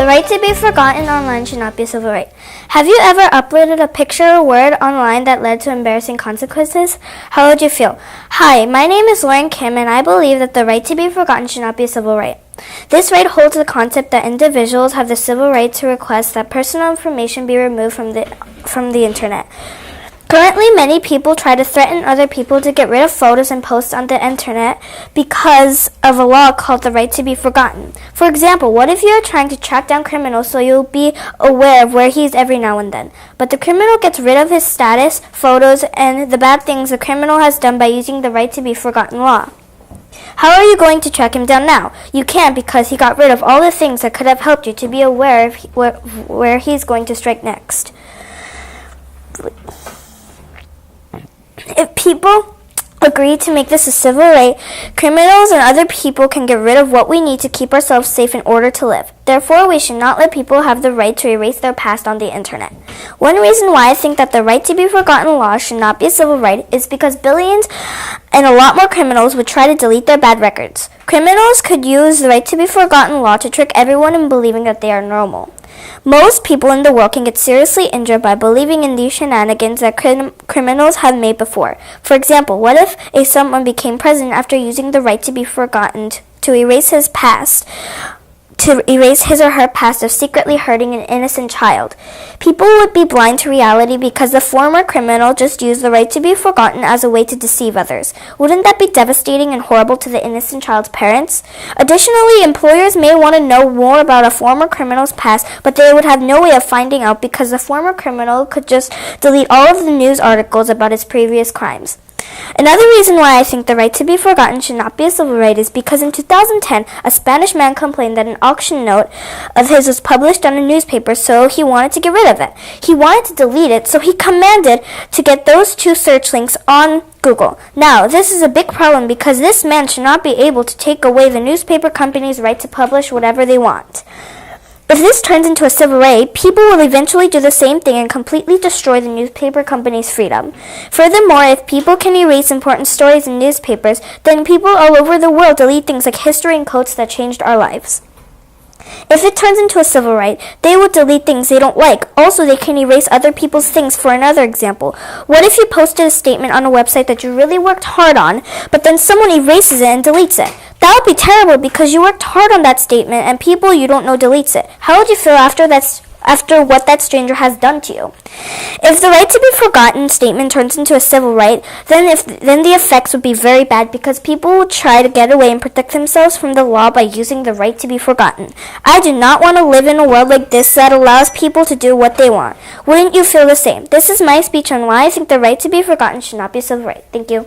The right to be forgotten online should not be a civil right. Have you ever uploaded a picture or word online that led to embarrassing consequences? How would you feel? Hi, my name is Lauren Kim, and I believe that the right to be forgotten should not be a civil right. This right holds the concept that individuals have the civil right to request that personal information be removed from the internet. Currently, many people try to threaten other people to get rid of photos and posts on the internet because of a law called the right to be forgotten. For example, what if you are trying to track down criminals so you'll be aware of where he is every now and then? But the criminal gets rid of his status, photos, and the bad things the criminal has done by using the right to be forgotten law. How are you going to track him down now? You can't because he got rid of all the things that could have helped you to be aware of where he's going to strike next. If people agree to make this a civil right, criminals and other people can get rid of what we need to keep ourselves safe in order to live. Therefore, we should not let people have the right to erase their past on the internet. One reason why I think that the right to be forgotten law should not be a civil right is because billions and a lot more criminals would try to delete their bad records. Criminals could use the right to be forgotten law to trick everyone in believing that they are normal. Most people in the world can get seriously injured by believing in these shenanigans that criminals have made before. For example, what if someone became president after using the right to be forgotten to erase his his or her past of secretly hurting an innocent child? People would be blind to reality because the former criminal just used the right to be forgotten as a way to deceive others. Wouldn't that be devastating and horrible to the innocent child's parents? Additionally, employers may want to know more about a former criminal's past, but they would have no way of finding out because the former criminal could just delete all of the news articles about his previous crimes. Another reason why I think the right to be forgotten should not be a civil right is because in 2010, a Spanish man complained that an auction note of his was published on a newspaper, so he wanted to get rid of it. He wanted to delete it, so he commanded to get those two search links on Google. Now, this is a big problem because this man should not be able to take away the newspaper company's right to publish whatever they want. If this turns into a civil right, people will eventually do the same thing and completely destroy the newspaper company's freedom. Furthermore, if people can erase important stories in newspapers, then people all over the world delete things like history and quotes that changed our lives. If it turns into a civil right, they will delete things they don't like. Also, they can erase other people's things. For another example, what if you posted a statement on a website that you really worked hard on, but then someone erases it and deletes it? That would be terrible because you worked hard on that statement and people you don't know deletes it. How would you feel after what that stranger has done to you? If the right to be forgotten statement turns into a civil right, then the effects would be very bad because people will try to get away and protect themselves from the law by using the right to be forgotten. I do not want to live in a world like this that allows people to do what they want. Wouldn't you feel the same? This is my speech on why I think the right to be forgotten should not be a civil right. Thank you.